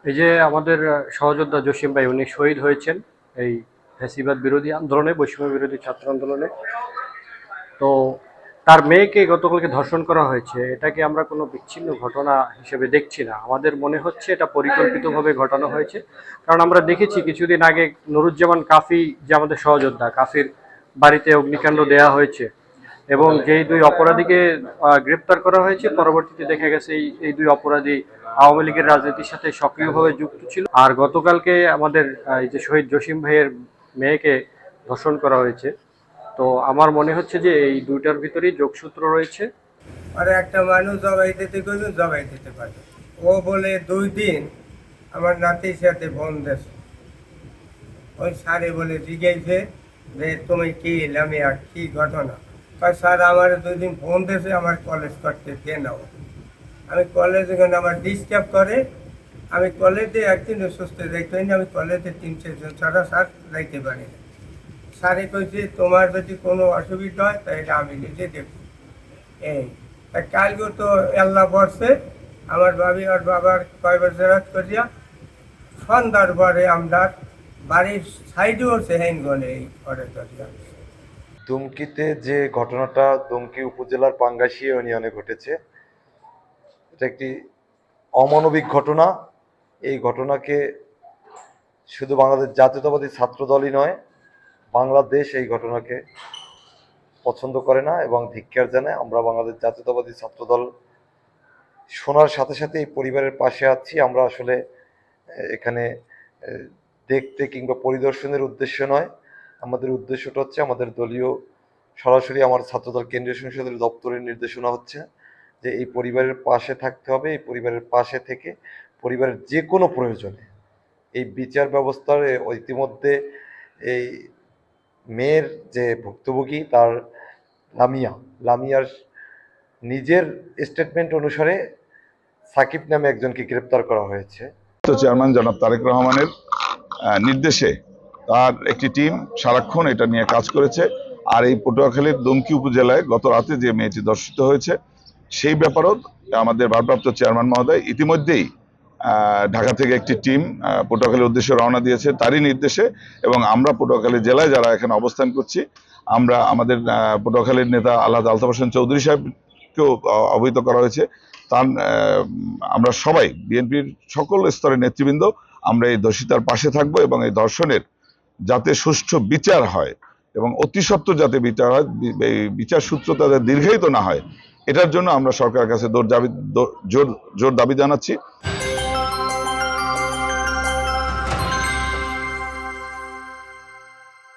এই যে আমাদের সহযোদ্ধা জসিম ভাই উনি শহীদ হয়েছেন এই ফ্যাসিবাদ বিরোধী আন্দোলনে, বৈষম্য বিরোধী ছাত্র আন্দোলনে। তো তার মেয়েকে গতকালকে ধর্ষণ করা হয়েছে, এটাকে আমরা কোনো বিচ্ছিন্ন ঘটনা হিসেবে দেখছি না। আমাদের মনে হচ্ছে এটা পরিকল্পিতভাবে ঘটানো হয়েছে। কারণ আমরা দেখেছি কিছুদিন আগে নুরুজ্জামান কাফি, যে আমাদের সহযোদ্ধা, কাফির বাড়িতে অগ্নিকাণ্ড দেয়া হয়েছে এবং যেই দুই অপরাধীকে গ্রেপ্তার করা হয়েছে, পরবর্তীতে দেখা গেছে এই দুই অপরাধী আওয়ামী লীগের রাজনীতির সাথে সক্রিয়ভাবে যুক্ত ছিল। আর গতকালকে আমাদের এই যে শহীদ জসিম ভাইয়ের মেয়েকে ধর্ষণ করা হয়েছে। তো আমার মনে হচ্ছে যে এই দুইটার ভিতরেই যোগসূত্র রয়েছে। আর একটা মানুষ জবাই দিতে করবে, জবাই দিতে পারবে। ও বলে 2 দিন আমার নাতির সাথে ফোন দিয়েছে। ওই স্যারে বলে জিজ্ঞেসে যে তুমি কি এলামে আর কি ঘটনা। স্যার আমার 2 দিন ফোন দিয়েছে, আমার কলেজ করতে দিয়ে নাও। আমি কলেজে এখানে আমার ডিস্টার্ব করে, আমি কলেজে একদিন সুস্থ যাইতে হয়নি, আমি কলেজে 3-4 জন ছাড়া স্যার যাইতে পারি না। স্যারে কইছে তোমার যদি কোনো অসুবিধা হয় তাহলে আমি নিজে দেখব। এই কালকে তো আল্লাহ বর্ষে আমার ভাবি আর বাবার কয়বার জেরাত করিয়া সন্ধ্যার পরে আমরা বাড়ির সাইডেও সেহেন গলে এই করে করিয়া। দুমকিতে যে ঘটনাটা দুমকি উপজেলার পাঙ্গাশিয়া ইউনিয়নে ঘটেছে, এটা একটি অমানবিক ঘটনা। এই ঘটনাকে শুধু বাংলাদেশ জাতীয়তাবাদী ছাত্র দলই নয়, বাংলাদেশ এই ঘটনাকে পছন্দ করে না এবং ধিক্কার জানায়। আমরা বাংলাদেশ জাতীয়তাবাদী ছাত্রদল শোনার সাথে সাথে এই পরিবারের পাশে আছি। আমরা আসলে এখানে দেখতে কিংবা পরিদর্শনের উদ্দেশ্য নয়, আমাদের উদ্দেশ্যটা হচ্ছে আমাদের দলীয় সরাসরি আমার ছাত্রদল কেন্দ্রীয় সংসদের দপ্তরের নির্দেশনা হচ্ছে যে এই পরিবারের পাশে থাকতে হবে। এই পরিবারের পাশে থেকে পরিবারের যে কোনো প্রয়োজনে এই বিচার ব্যবস্থার ইতিমধ্যে এই মেয়ের যে ভুক্তভোগী তার লামিয়ার নিজের স্টেটমেন্ট অনুসারে সাকিব নামে একজনকে গ্রেপ্তার করা হয়েছে। চেয়ারম্যান জনাব তারেক রহমানের নির্দেশে তার একটি টিম সারাক্ষণ এটা নিয়ে কাজ করেছে। আর এই পটুয়াখালীর দুমকি উপজেলায় গত রাতে যে মেয়েটি ধর্ষিত হয়েছে সেই ব্যাপারেও আমাদের ভারপ্রাপ্ত চেয়ারম্যান মহোদয় ইতিমধ্যেই ঢাকা থেকে একটি টিম পটুয়াখালীর উদ্দেশ্যে রওনা দিয়েছে তারই নির্দেশে। এবং আমরা পটুয়াখালী জেলায় যারা এখানে অবস্থান করছি, আমরা আমাদের পটুয়াখালীর নেতা আলহাজ আলতাফ হোসেন চৌধুরী সাহেবকেও অবহিত করা হয়েছে। তার আমরা সবাই বিএনপির সকল স্তরের নেতৃবৃন্দ আমরা এই ধর্ষিতার পাশে থাকবো এবং এই ধর্ষণের যাতে সুষ্ঠু বিচার হয় এবং অতি সত্বর যাতে বিচার হয়, বিচার সূত্র তাদের দীর্ঘায়িত না হয়, এটার জন্য আমরা সরকারের কাছে জোর দাবি জানাচ্ছি।